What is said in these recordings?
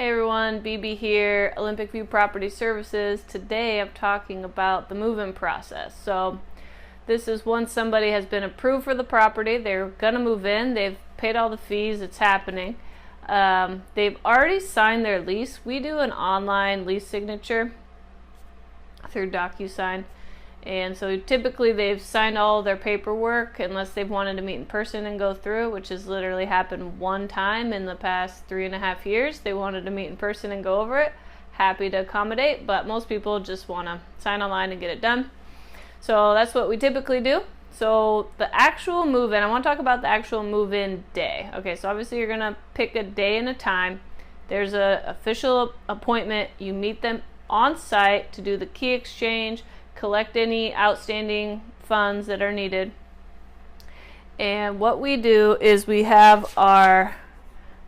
Hey everyone, BB here, Olympic View Property Services. Today I'm talking about the move-in process. So this is once somebody has been approved for the property, they're going to move in, they've paid all the fees, it's happening. They've already signed their lease. We do an online lease signature through DocuSign. And so typically they've signed all their paperwork unless they've wanted to meet in person and go through, which has literally happened one time in the past 3.5 years. They wanted to meet in person and go over it. Happy to accommodate, but most people just want to sign online and get it done. So that's what we typically do. So the actual move-in, I want to talk about the actual move-in day. Okay, so obviously you're going to pick a day and a time. There's an official appointment. You meet them on site to do the key exchange, collect any outstanding funds that are needed. And what we do is we have our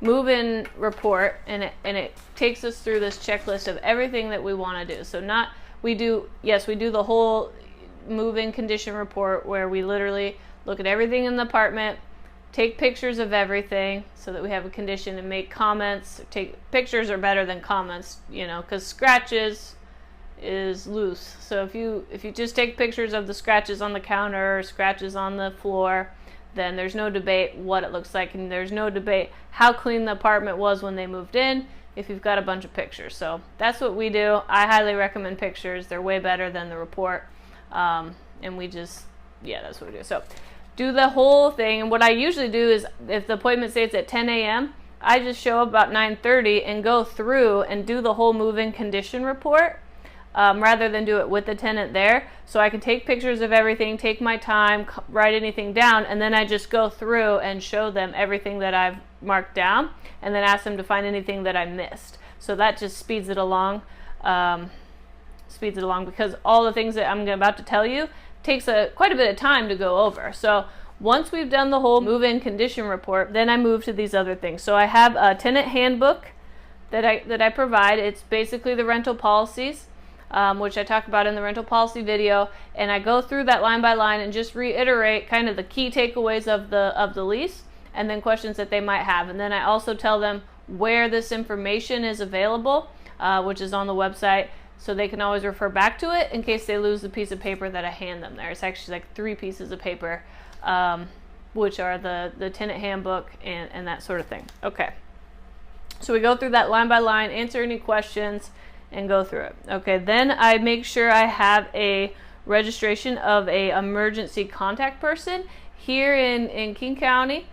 move-in report, and it takes us through this checklist of everything that we want to do. So we do the whole move-in condition report where we literally look at everything in the apartment, take pictures of everything so that we have a condition, and make comments. Pictures are better than comments, because scratches is loose. So if you just take pictures of the scratches on the counter or scratches on the floor, then there's no debate what it looks like, and there's no debate how clean the apartment was when they moved in if you've got a bunch of pictures. So that's what we do. I highly recommend pictures. They're way better than the report. And that's what we do. So do the whole thing. And what I usually do is, if the appointment states at 10 a.m., I just show up about 9:30 and go through and do the whole move-in condition report. Rather than do it with the tenant there. So I can take pictures of everything, take my time, write anything down, and then I just go through and show them everything that I've marked down, and then ask them to find anything that I missed. So that just speeds it along. Because all the things that I'm about to tell you takes quite a bit of time to go over. So once we've done the whole move-in condition report, then I move to these other things. So I have a tenant handbook that I provide. It's basically the rental policies, which I talk about in the rental policy video, and I go through that line by line and just reiterate kind of the key takeaways of the lease, and then questions that they might have. And then I also tell them where this information is available, which is on the website, so they can always refer back to it in case they lose the piece of paper that I hand them there. It's actually like 3 pieces of paper, which are the tenant handbook and that sort of thing. Okay, so we go through that line by line, answer any questions, and go through it. Okay, then I make sure I have a registration of a emergency contact person. Here in King County,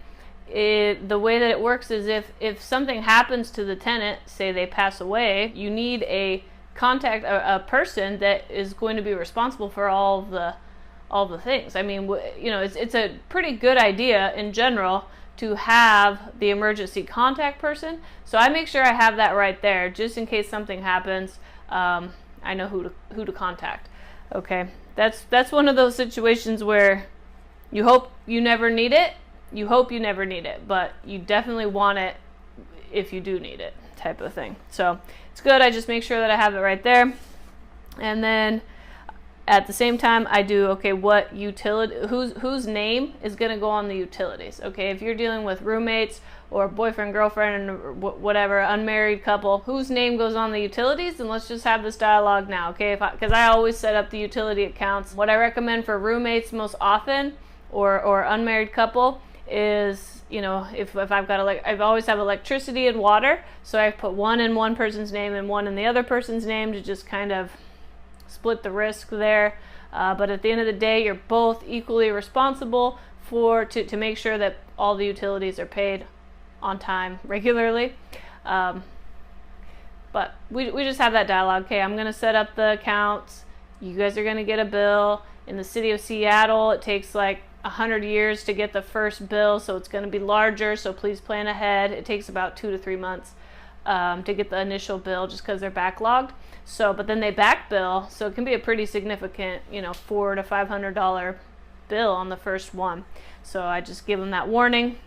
the way that it works is if something happens to the tenant, say they pass away, you need a person that is going to be responsible for all the things. I mean, it's a pretty good idea in general to have the emergency contact person. So I make sure I have that right there, just in case something happens. I know who to contact. Okay, that's one of those situations where you hope you never need it. You hope you never need it, but you definitely want it if you do need it, type of thing. So it's good. I just make sure that I have it right there, and then at the same time, I do, what utility, whose name is going to go on the utilities. Okay, if you're dealing with roommates or boyfriend, girlfriend, or whatever, unmarried couple, whose name goes on the utilities, and let's just have this dialogue now, okay? Because I always set up the utility accounts. What I recommend for roommates most often, or unmarried couple, is, if I've got I always have electricity and water, so I put one in one person's name and one in the other person's name to just kind of split the risk there, but at the end of the day, you're both equally responsible to make sure that all the utilities are paid on time regularly. But we just have that dialogue. Okay, I'm going to set up the accounts. You guys are going to get a bill. In the city of Seattle, it takes like 100 years to get the first bill, so it's going to be larger, so please plan ahead. It takes about 2 to 3 months to get the initial bill, just because they're backlogged. So, but then they back bill, so it can be a pretty significant, $400 to $500 bill on the first one. So I just give them that warning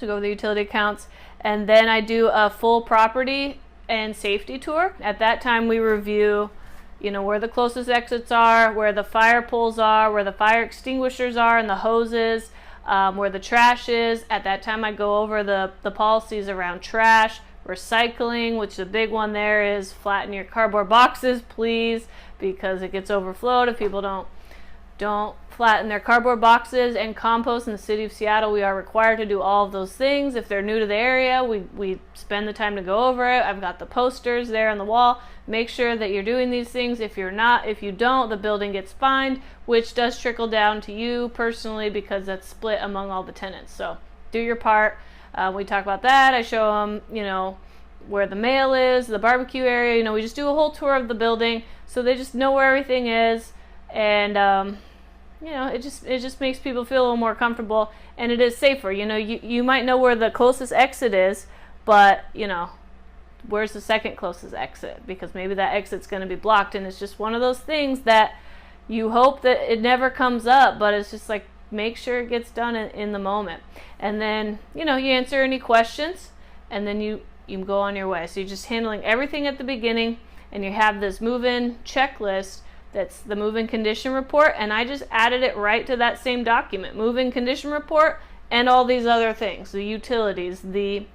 to go with the utility accounts, and then I do a full property and safety tour. At that time, we review, where the closest exits are, where the fire poles are, where the fire extinguishers are, and the hoses, where the trash is. At that time, I go over the policies around trash, Recycling, which the big one there is flatten your cardboard boxes, please, because it gets overflowed if people don't flatten their cardboard boxes. And compost. In the city of Seattle, we are required to do all of those things. If they're new to the area, we spend the time to go over it. I've got the posters there on the wall. Make sure that you're doing these things. If you don't, the building gets fined, which does trickle down to you personally because that's split among all the tenants. So do your part. We talk about that. I show them, where the mail is, the barbecue area. We just do a whole tour of the building so they just know where everything is. And it just makes people feel a little more comfortable, and it is safer. You might know where the closest exit is, but where's the second closest exit? Because maybe that exit's going to be blocked, and it's just one of those things that you hope that it never comes up, but it's just like, make sure it gets done in the moment. And then you answer any questions, and then you go on your way. So you're just handling everything at the beginning, and you have this move-in checklist. That's the move-in condition report, and I just added it right to that same document. Move-in condition report and all these other things, the utilities, the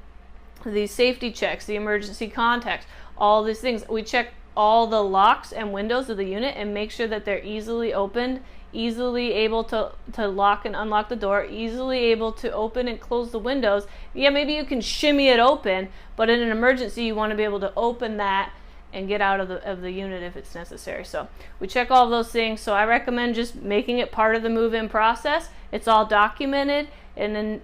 safety checks, the emergency contacts, all these things. We check all the locks and windows of the unit and make sure that they're easily opened, easily able to lock and unlock the door, easily able to open and close the windows. Yeah, maybe you can shimmy it open, but in an emergency you want to be able to open that and get out of the unit if it's necessary. So we check all of those things. So I recommend just making it part of the move-in process. It's all documented, and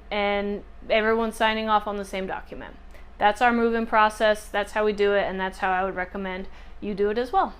everyone's signing off on the same document. That's our move-in process. That's how we do it, and that's how I would recommend you do it as well.